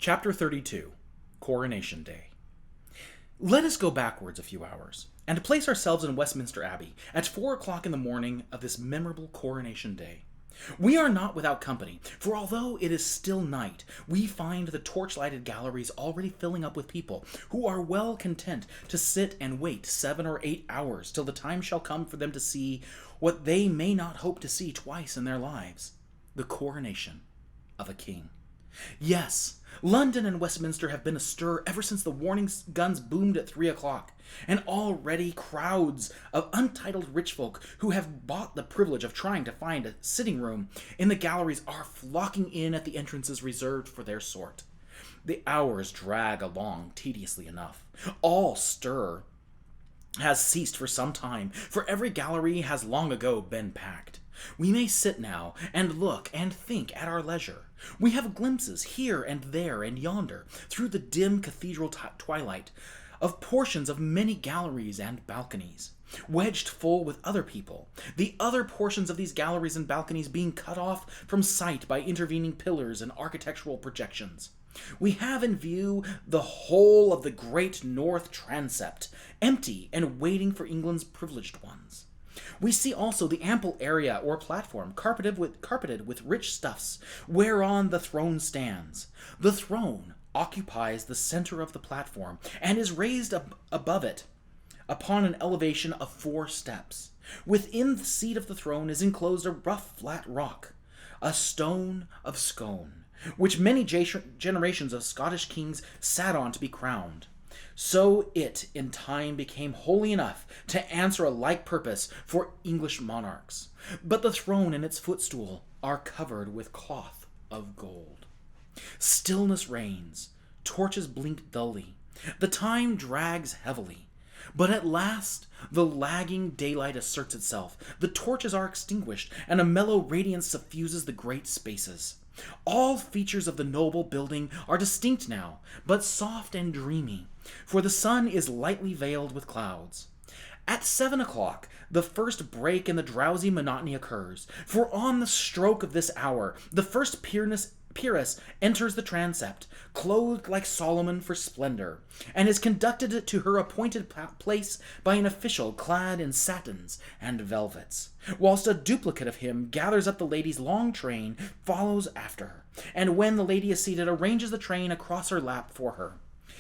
Chapter 32, Coronation Day. Let us go backwards a few hours, and place ourselves in Westminster Abbey at 4 o'clock in the morning of this memorable Coronation Day. We are not without company, for although it is still night, we find the torch-lighted galleries already filling up with people, who are well content to sit and wait 7 or 8 hours till the time shall come for them to see what they may not hope to see twice in their lives, the coronation of a king. Yes, London and Westminster have been astir ever since the warning guns boomed at 3 o'clock, and already crowds of untitled rich folk who have bought the privilege of trying to find a sitting room in the galleries are flocking in at the entrances reserved for their sort. The hours drag along tediously enough. All stir has ceased for some time, for every gallery has long ago been packed. We may sit now and look and think at our leisure. We have glimpses here and there and yonder, through the dim cathedral twilight, of portions of many galleries and balconies, wedged full with other people, the other portions of these galleries and balconies being cut off from sight by intervening pillars and architectural projections. We have in view the whole of the great north transept, empty and waiting for England's privileged ones. We see also the ample area or platform carpeted with rich stuffs, whereon the throne stands. The throne occupies the center of the platform, and is raised above it upon an elevation of 4 steps. Within the seat of the throne is enclosed a rough flat rock, a stone of scone, which many generations of Scottish kings sat on to be crowned. So it in time became holy enough to answer a like purpose for English monarchs. But the throne and its footstool are covered with cloth of gold. Stillness reigns. Torches blink dully. The time drags heavily. But at last the lagging daylight asserts itself. The torches are extinguished, and a mellow radiance suffuses the great spaces. All features of the noble building are distinct now, but soft and dreamy, for the sun is lightly veiled with clouds. At 7 o'clock, the first break in the drowsy monotony occurs, for on the stroke of this hour, the first peeress enters the transept, clothed like Solomon for splendor, and is conducted to her appointed place by an official clad in satins and velvets, whilst a duplicate of him gathers up the lady's long train, follows after her, and when the lady is seated, arranges the train across her lap for her.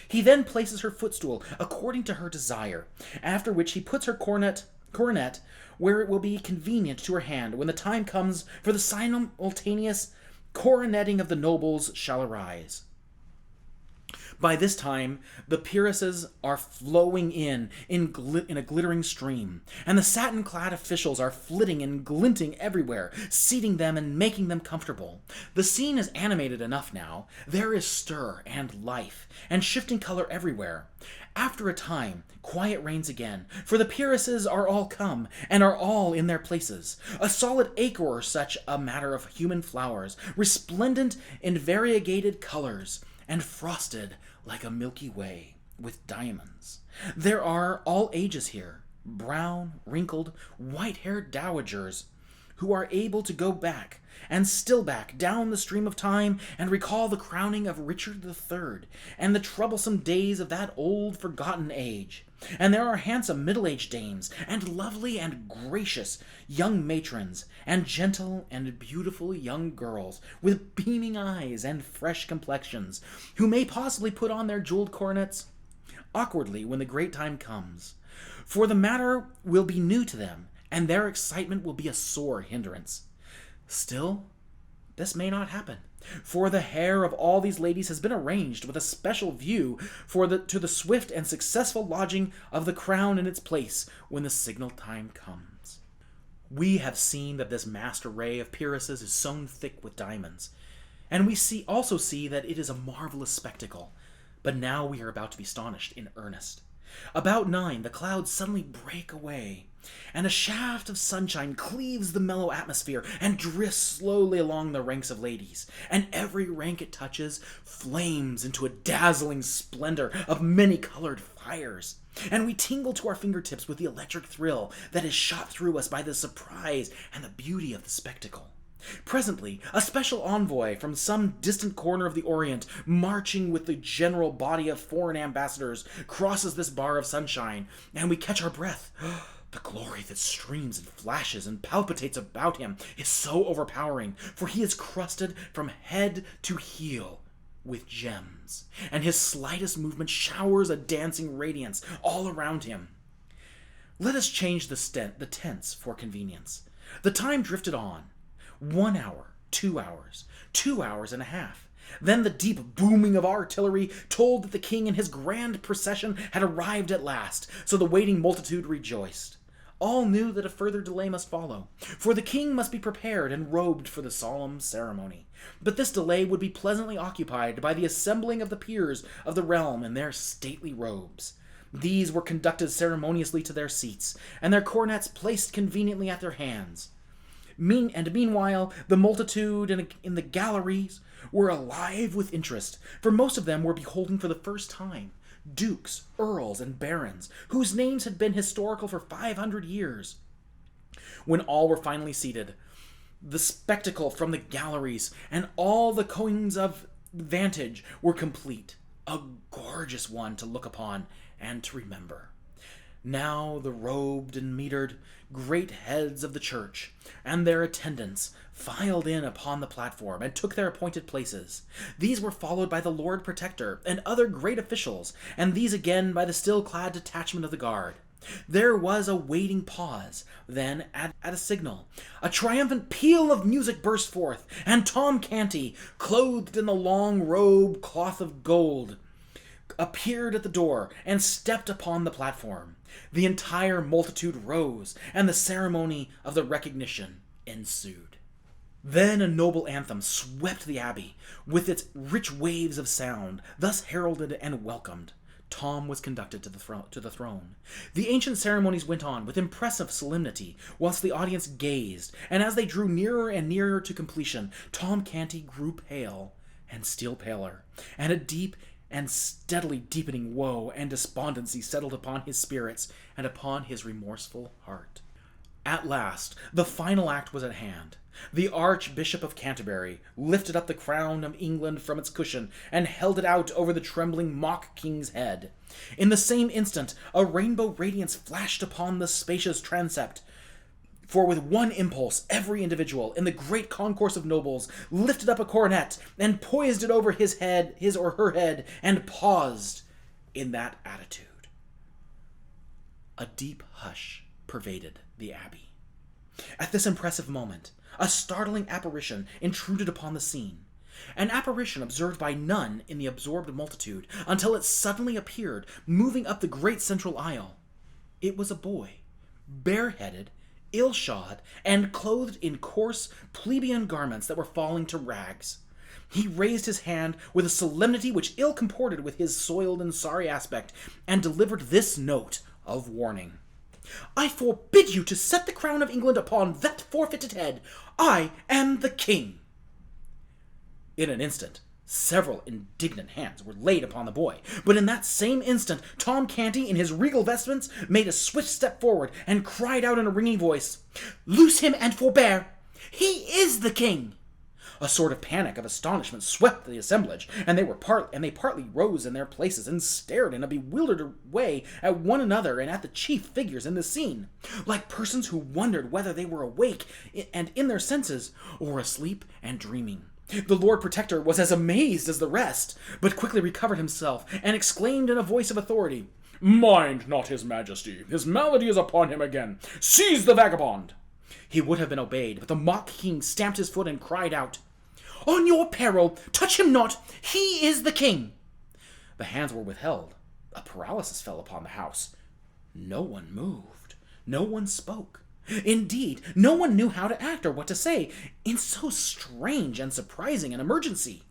He then places her footstool according to her desire, after which he puts her coronet where it will be convenient to her hand when the time comes for the simultaneous coroneting of the nobles shall arise. By this time, the peeresses are flowing in a glittering stream, and the satin-clad officials are flitting and glinting everywhere, seating them and making them comfortable. The scene is animated enough now. There is stir and life, and shifting color everywhere. After a time, quiet reigns again, for the peeresses are all come, and are all in their places. A solid acre or such a matter of human flowers, resplendent in variegated colors, and frosted like a Milky Way with diamonds. There are all ages here, brown, wrinkled, white-haired dowagers, who are able to go back, and still back, down the stream of time, and recall the crowning of Richard III, and the troublesome days of that old forgotten age. And there are handsome middle-aged dames, and lovely and gracious young matrons, and gentle and beautiful young girls, with beaming eyes and fresh complexions, who may possibly put on their jeweled coronets awkwardly when the great time comes. For the matter will be new to them, and their excitement will be a sore hindrance. Still, this may not happen, for the hair of all these ladies has been arranged with a special view to the swift and successful lodging of the crown in its place when the signal time comes. We have seen that this massed array of peeresses is sewn thick with diamonds, and we also see that it is a marvelous spectacle. But now we are about to be astonished in earnest. About 9, the clouds suddenly break away, and a shaft of sunshine cleaves the mellow atmosphere and drifts slowly along the ranks of ladies, and every rank it touches flames into a dazzling splendor of many-colored fires, and we tingle to our fingertips with the electric thrill that is shot through us by the surprise and the beauty of the spectacle. Presently, a special envoy from some distant corner of the Orient, marching with the general body of foreign ambassadors, crosses this bar of sunshine, and we catch our breath. The glory that streams and flashes and palpitates about him is so overpowering, for he is crusted from head to heel with gems, and his slightest movement showers a dancing radiance all around him. Let us change the tense for convenience. The time drifted on. 1 hour, 2 hours, 2 hours and a half. Then the deep booming of artillery told that the king and his grand procession had arrived at last, so the waiting multitude rejoiced. All knew that a further delay must follow, for the king must be prepared and robed for the solemn ceremony. But this delay would be pleasantly occupied by the assembling of the peers of the realm in their stately robes. These were conducted ceremoniously to their seats, and their coronets placed conveniently at their hands. Meanwhile, the multitude in the galleries were alive with interest, for most of them were beholding for the first time dukes, earls, and barons, whose names had been historical for 500 years. When all were finally seated, the spectacle from the galleries and all the coigns of vantage were complete, a gorgeous one to look upon and to remember. Now the robed and mitred great heads of the church and their attendants filed in upon the platform and took their appointed places. These were followed by the Lord Protector and other great officials, and these again by the still-clad detachment of the guard. There was a waiting pause. Then, at a signal, a triumphant peal of music burst forth, and Tom Canty, clothed in the long robe cloth of gold, appeared at the door and stepped upon the platform. The entire multitude rose, and the ceremony of the recognition ensued. Then a noble anthem swept the abbey, with its rich waves of sound. Thus heralded and welcomed, Tom was conducted to the throne. The ancient ceremonies went on with impressive solemnity, whilst the audience gazed, and as they drew nearer and nearer to completion, Tom Canty grew pale, and still paler, and a deep and steadily deepening woe and despondency settled upon his spirits and upon his remorseful heart. At last, the final act was at hand. The Archbishop of Canterbury lifted up the crown of England from its cushion and held it out over the trembling mock king's head. In the same instant, a rainbow radiance flashed upon the spacious transept, for with one impulse every individual in the great concourse of nobles lifted up a coronet and poised it over his or her head, and paused in that attitude. A deep hush pervaded the abbey. At this impressive moment, a startling apparition intruded upon the scene, an apparition observed by none in the absorbed multitude until it suddenly appeared, moving up the great central aisle. It was a boy, bareheaded, ill-shod, and clothed in coarse, plebeian garments that were falling to rags. He raised his hand with a solemnity which ill comported with his soiled and sorry aspect, and delivered this note of warning. "I forbid you to set the crown of England upon that forfeited head. I am the king." In an instant, several indignant hands were laid upon the boy, but in that same instant, Tom Canty, in his regal vestments, made a swift step forward and cried out in a ringing voice, "Loose him and forbear! He is the king!" A sort of panic of astonishment swept the assemblage, and they partly rose in their places and stared in a bewildered way at one another and at the chief figures in the scene, like persons who wondered whether they were awake and in their senses, or asleep and dreaming. The Lord Protector was as amazed as the rest, but quickly recovered himself, and exclaimed in a voice of authority, "Mind not his majesty. His malady is upon him again. Seize the vagabond!" He would have been obeyed, but the mock king stamped his foot and cried out, "On your peril, touch him not! He is the king!" The hands were withheld. A paralysis fell upon the house. No one moved. No one spoke. Indeed, no one knew how to act or what to say in so strange and surprising an emergency.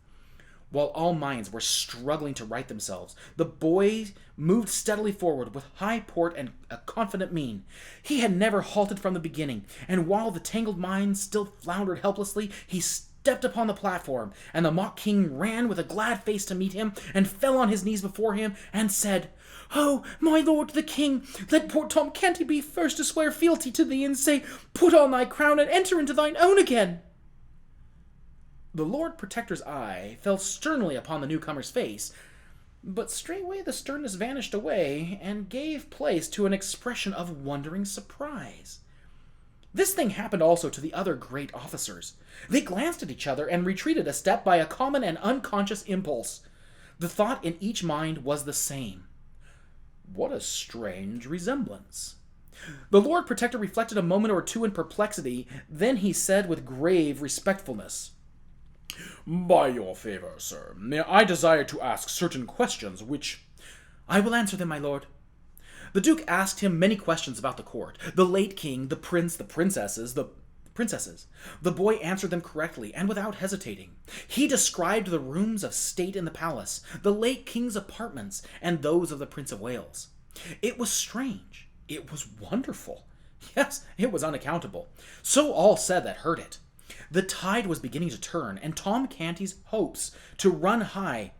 While all minds were struggling to right themselves, the boy moved steadily forward with high port and a confident mien. He had never halted from the beginning, and while the tangled minds still floundered helplessly, he stepped upon the platform, and the mock king ran with a glad face to meet him, and fell on his knees before him, and said, "Oh, my lord the king, let poor Tom Canty be first to swear fealty to thee, and say, 'Put on thy crown, and enter into thine own again.'" The Lord Protector's eye fell sternly upon the newcomer's face, but straightway the sternness vanished away and gave place to an expression of wondering surprise. This thing happened also to the other great officers. They glanced at each other and retreated a step by a common and unconscious impulse. The thought in each mind was the same. What a strange resemblance. The Lord Protector reflected a moment or two in perplexity, then he said with grave respectfulness, "By your favor, sir, I desire to ask certain questions which—" "I will answer them, my lord." The Duke asked him many questions about the court, the late king, the prince, the princesses. The boy answered them correctly and without hesitating. He described the rooms of state in the palace, the late king's apartments, and those of the Prince of Wales. It was strange. It was wonderful. Yes, it was unaccountable. So all said that heard it. The tide was beginning to turn, and Tom Canty's hopes to run high,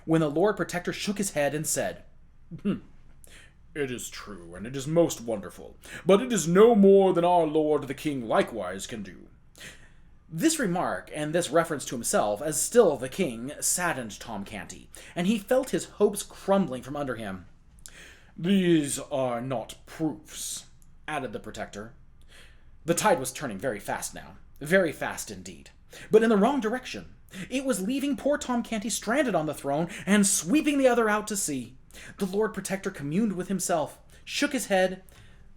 when the Lord Protector shook his head and said, "It is true, and it is most wonderful, but it is no more than our lord the king likewise can do." This remark, and this reference to himself as still the king, saddened Tom Canty, and he felt his hopes crumbling from under him. "These are not proofs," added the Protector. The tide was turning very fast now, very fast indeed, but in the wrong direction. It was leaving poor Tom Canty stranded on the throne and sweeping the other out to sea. The Lord Protector communed with himself, shook his head.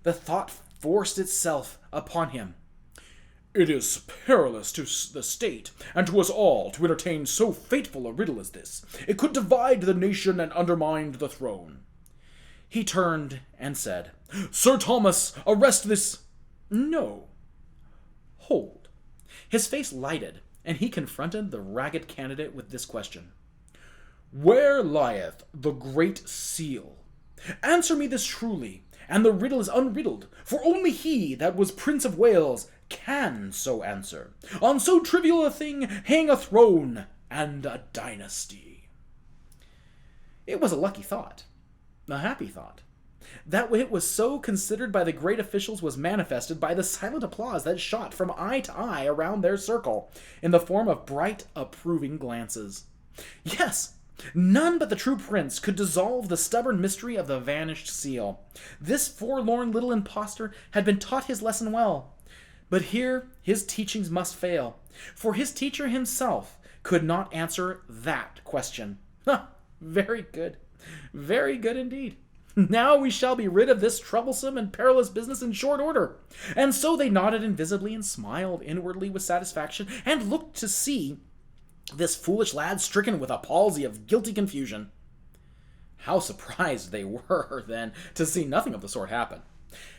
The thought forced itself upon him. "It is perilous to the state and to us all to entertain so fateful a riddle as this. It could divide the nation and undermine the throne." He turned and said, "Sir Thomas, arrest this—" "No. Hold." His face lighted, and he confronted the ragged candidate with this question. "Where lieth the Great Seal? Answer me this truly, and the riddle is unriddled, for only he that was Prince of Wales can so answer. On so trivial a thing hang a throne and a dynasty." It was a lucky thought, a happy thought. That it was so considered by the great officials was manifested by the silent applause that shot from eye to eye around their circle, in the form of bright, approving glances. Yes, none but the true prince could dissolve the stubborn mystery of the vanished seal. This forlorn little impostor had been taught his lesson well. But here his teachings must fail, for his teacher himself could not answer that question. Very good indeed. Now we shall be rid of this troublesome and perilous business in short order. And so they nodded invisibly and smiled inwardly with satisfaction, and looked to see this foolish lad stricken with a palsy of guilty confusion. How surprised they were, then, to see nothing of the sort happen.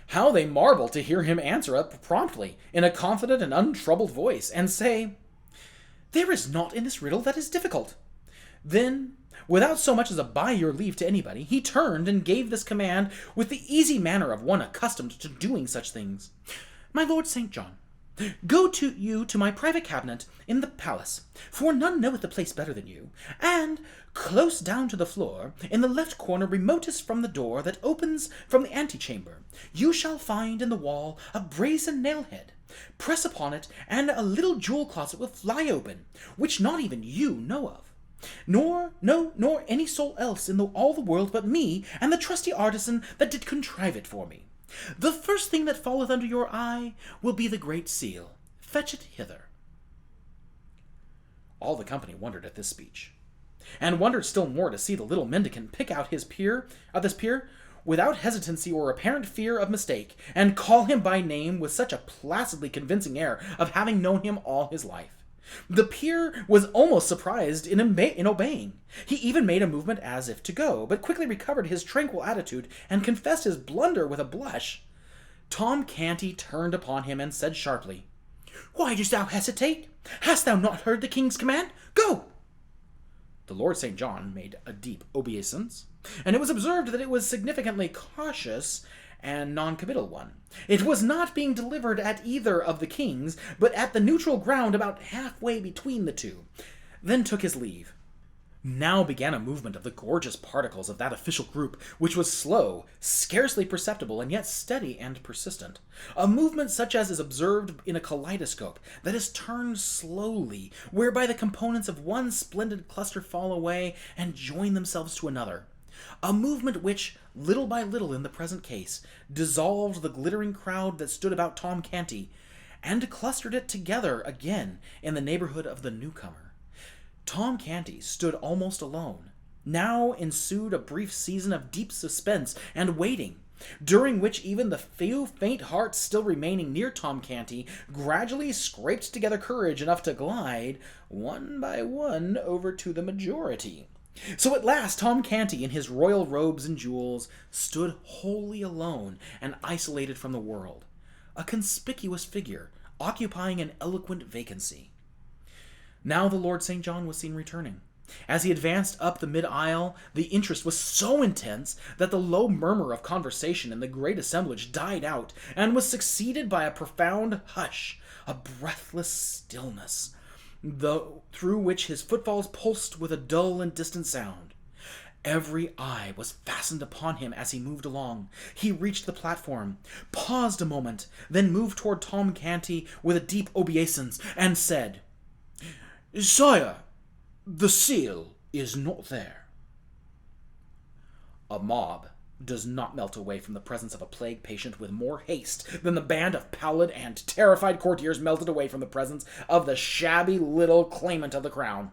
How they marveled to hear him answer up promptly, in a confident and untroubled voice, and say, "There is naught in this riddle that is difficult." Then, without so much as a by your leave to anybody, he turned and gave this command with the easy manner of one accustomed to doing such things. "My Lord St. John, go to my private cabinet in the palace, for none knoweth the place better than you, and close down to the floor, in the left corner remotest from the door that opens from the antechamber, you shall find in the wall a brazen nail-head. Press upon it, and a little jewel closet will fly open, which not even you know of. Nor any soul else in all the world but me and the trusty artisan that did contrive it for me. The first thing that falleth under your eye will be the Great Seal. Fetch it hither." All the company wondered at this speech, and wondered still more to see the little mendicant pick out this peer without hesitancy or apparent fear of mistake, and call him by name with such a placidly convincing air of having known him all his life. The peer was almost surprised in obeying. He even made a movement as if to go, but quickly recovered his tranquil attitude and confessed his blunder with a blush. Tom Canty turned upon him and said sharply, "Why dost thou hesitate? Hast thou not heard the king's command? Go!" The Lord St. John made a deep obeisance, and it was observed that it was significantly cautious and non-committal one. It was not being delivered at either of the kings, but at the neutral ground about halfway between the two, then took his leave. Now began a movement of the gorgeous particles of that official group, which was slow, scarcely perceptible, and yet steady and persistent. A movement such as is observed in a kaleidoscope that is turned slowly, whereby the components of one splendid cluster fall away and join themselves to another. A movement which, little by little in the present case, dissolved the glittering crowd that stood about Tom Canty, and clustered it together again in the neighborhood of the newcomer. Tom Canty stood almost alone. Now ensued a brief season of deep suspense and waiting, during which even the few faint hearts still remaining near Tom Canty gradually scraped together courage enough to glide, one by one, over to the majority. So at last Tom Canty, in his royal robes and jewels, stood wholly alone and isolated from the world, a conspicuous figure, occupying an eloquent vacancy. Now the Lord St. John was seen returning. As he advanced up the mid-aisle, the interest was so intense that the low murmur of conversation in the great assemblage died out, and was succeeded by a profound hush, a breathless stillness, through which his footfalls pulsed with a dull and distant sound. Every eye was fastened upon him as he moved along. He reached the platform, paused a moment, then moved toward Tom Canty with a deep obeisance, and said, "Sire, the seal is not there." A mob does not melt away from the presence of a plague patient with more haste than the band of pallid and terrified courtiers melted away from the presence of the shabby little claimant of the crown.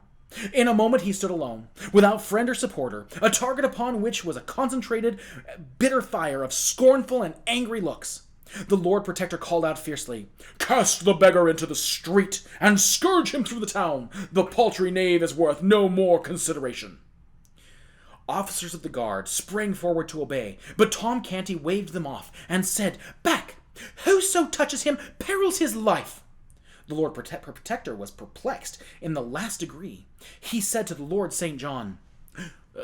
In a moment he stood alone, without friend or supporter, a target upon which was a concentrated, bitter fire of scornful and angry looks. The Lord Protector called out fiercely, "Cast the beggar into the street, and scourge him through the town. The paltry knave is worth no more consideration." Officers of the guard sprang forward to obey, but Tom Canty waved them off, and said, "Back! Whoso touches him perils his life." The Lord Protector was perplexed in the last degree. He said to the Lord St. John,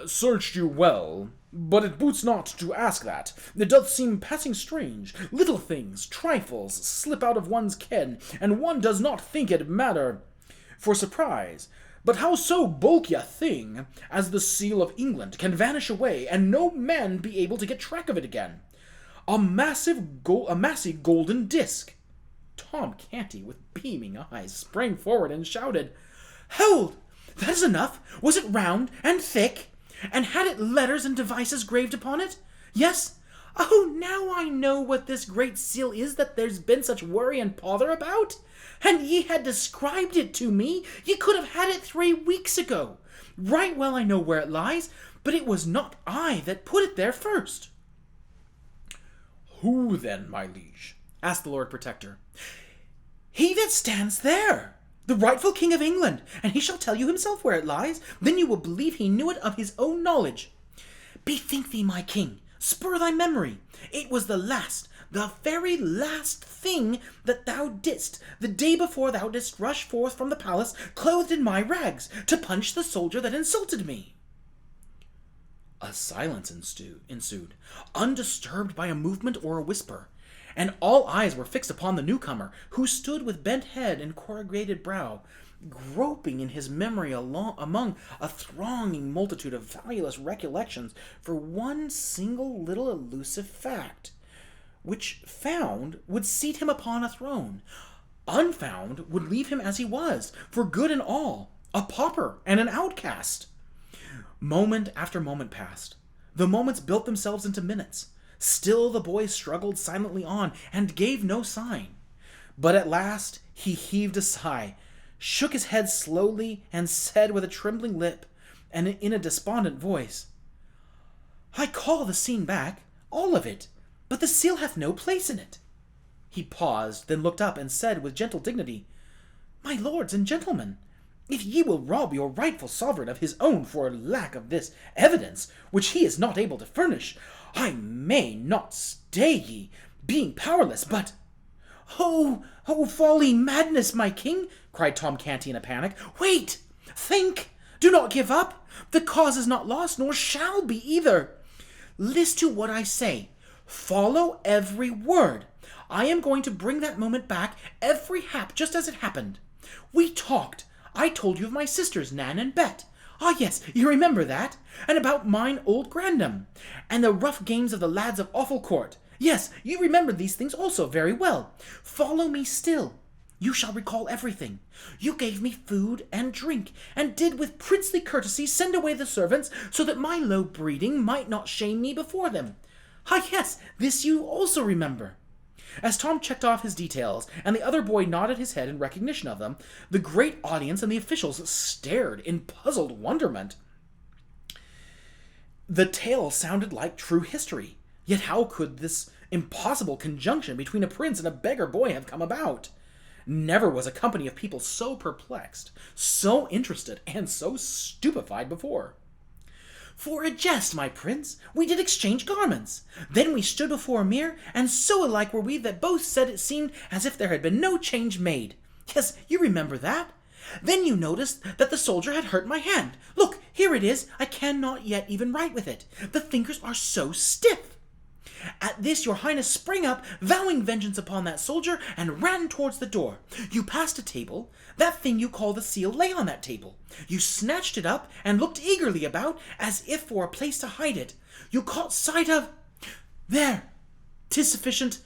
"Searched you well, but it boots not to ask that. It doth seem passing strange. Little things, trifles, slip out of one's ken, and one does not think it matter for surprise. But how so bulky a thing as the seal of England can vanish away, and no man be able to get track of it again? A massy golden disc." Tom Canty, with beaming eyes, sprang forward and shouted, "Hold! That is enough! Was it round and thick? And had it letters and devices graved upon it? Yes? Oh, now I know what this great seal is that there's been such worry and pother about. And ye had described it to me. Ye could have had it 3 weeks ago. Right well I know where it lies, but it was not I that put it there first." "Who then, my liege?" asked the Lord Protector. "He that stands there, the rightful King of England, and he shall tell you himself where it lies. Then you will believe he knew it of his own knowledge. Bethink thee, my king, spur thy memory. It was the very last thing that thou didst, the day before thou didst rush forth from the palace, clothed in my rags, to punish the soldier that insulted me." A silence ensued, undisturbed by a movement or a whisper, and all eyes were fixed upon the newcomer, who stood with bent head and corrugated brow, groping in his memory among a thronging multitude of valueless recollections for one single little elusive fact, which found would seat him upon a throne, unfound would leave him as he was, for good and all, a pauper and an outcast. Moment after moment passed. The moments built themselves into minutes. Still the boy struggled silently on, and gave no sign. But at last he heaved a sigh, shook his head slowly, and said with a trembling lip, and in a despondent voice, "I call the scene back, all of it, but the seal hath no place in it." He paused, then looked up, and said with gentle dignity, "My lords and gentlemen, if ye will rob your rightful sovereign of his own for lack of this evidence, which he is not able to furnish, I may not stay ye, being powerless, but—" "Oh, folly, madness, my king!" cried Tom Canty in a panic. "Wait! Think! Do not give up! The cause is not lost, nor shall be either. List to what I say. Follow every word. I am going to bring that moment back, every hap just as it happened. We talked. I told you of my sisters, Nan and Bet. Ah, yes, you remember that? And about mine old grandam, and the rough games of the lads of Awful Court. Yes, you remember these things also very well. Follow me still. You shall recall everything. You gave me food and drink, and did with princely courtesy send away the servants, so that my low breeding might not shame me before them. Ah, yes, this you also remember. As Tom checked off his details, and the other boy nodded his head in recognition of them, the great audience and the officials stared in puzzled wonderment. The tale sounded like true history, yet how could this impossible conjunction between a prince and a beggar boy have come about? Never was a company of people so perplexed, so interested, and so stupefied before. For a jest, my prince, we did exchange garments. Then we stood before a mirror, and so alike were we that both said it seemed as if there had been no change made. Yes, you remember that. Then you noticed that the soldier had hurt my hand. Look, here it is. I cannot yet even write with it. The fingers are so stiff. At this your highness sprang up, vowing vengeance upon that soldier, and ran towards the door. You passed a table. That thing you call the seal lay on that table. You snatched it up, and looked eagerly about, as if for a place to hide it. You caught sight of... There! 'Tis sufficient,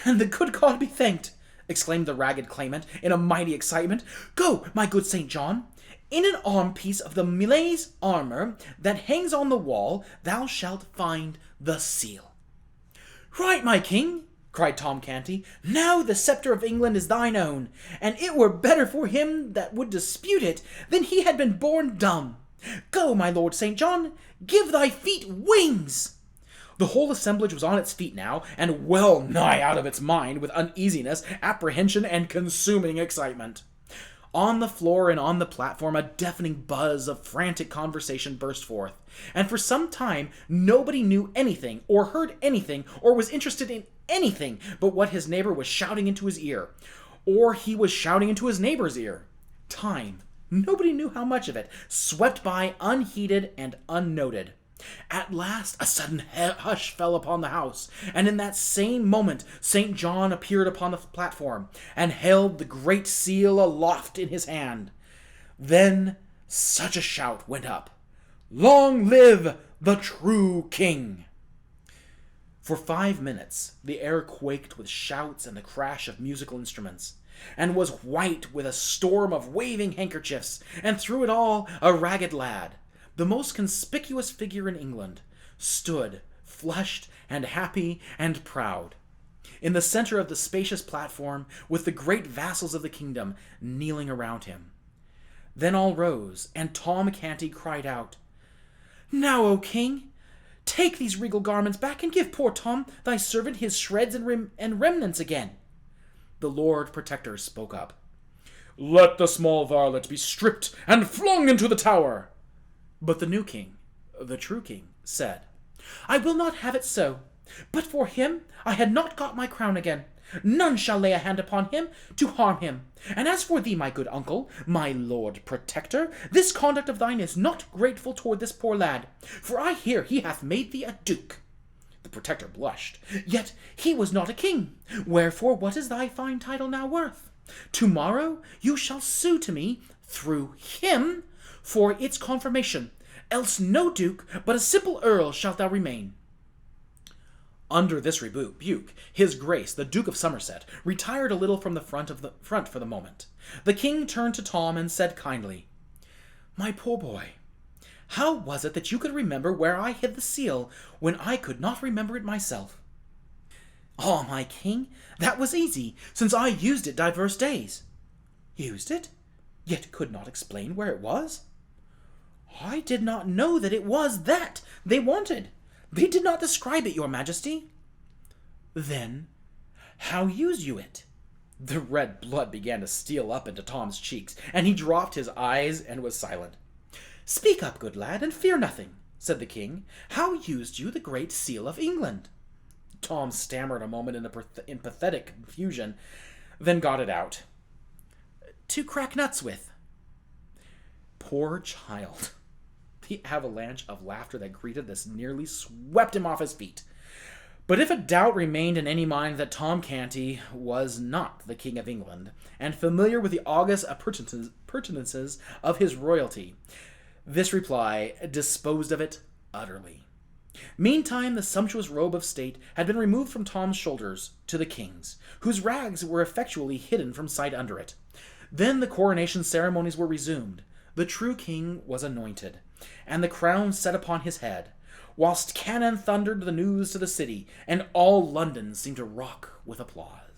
and the good God be thanked, exclaimed the ragged claimant, in a mighty excitement. Go, my good St. John. In an arm-piece of the Milay's armor that hangs on the wall, thou shalt find the seal. Right, my king, cried Tom Canty. Now the sceptre of England is thine own, and it were better for him that would dispute it than he had been born dumb. Go, my Lord St. John, give thy feet wings. The whole assemblage was on its feet now, and well nigh out of its mind with uneasiness, apprehension, and consuming excitement. On the floor and on the platform a deafening buzz of frantic conversation burst forth, and for some time nobody knew anything, or heard anything, or was interested in anything but what his neighbor was shouting into his ear, or he was shouting into his neighbor's ear. Time, nobody knew how much of it, swept by unheeded and unnoted. At last a sudden hush fell upon the house, and in that same moment St. John appeared upon the platform, and held the great seal aloft in his hand. Then such a shout went up, Long live the true king! For 5 minutes the air quaked with shouts and the crash of musical instruments, and was white with a storm of waving handkerchiefs, and through it all a ragged lad, the most conspicuous figure in England, stood, flushed and happy and proud, in the center of the spacious platform, with the great vassals of the kingdom kneeling around him. Then all rose, and Tom Canty cried out, Now, O king, take these regal garments back, and give poor Tom, thy servant, his shreds and remnants again. The Lord Protector spoke up. Let the small varlet be stripped and flung into the tower. But the new king, the true king, said, I will not have it so. But for him I had not got my crown again. None shall lay a hand upon him to harm him. And as for thee, my good uncle, my lord protector, this conduct of thine is not grateful toward this poor lad, for I hear he hath made thee a duke. The protector blushed. Yet he was not a king. Wherefore what is thy fine title now worth? Tomorrow you shall sue to me, through him, for its confirmation, else no duke, but a simple earl shalt thou remain. Under this rebuke, his grace, the Duke of Somerset, retired a little from the front for the moment. The king turned to Tom and said kindly, My poor boy, how was it that you could remember where I hid the seal when I could not remember it myself? Ah, my king, that was easy, since I used it divers days. Used it? Yet could not explain where it was? I did not know that it was that they wanted. They did not describe it, your majesty. Then, how used you it? The red blood began to steal up into Tom's cheeks, and he dropped his eyes and was silent. Speak up, good lad, and fear nothing, said the king. How used you the great seal of England? Tom stammered a moment in pathetic confusion, then got it out. To crack nuts with. Poor child. The avalanche of laughter that greeted this nearly swept him off his feet. But if a doubt remained in any mind that Tom Canty was not the King of England, and familiar with the august appurtenances of his royalty, This reply disposed of it utterly. Meantime, the sumptuous robe of state had been removed from Tom's shoulders to the king's, whose rags were effectually hidden from sight under it. Then the coronation ceremonies were resumed. The true king was anointed, and the crown set upon his head, whilst cannon thundered the news to the city, and all London seemed to rock with applause.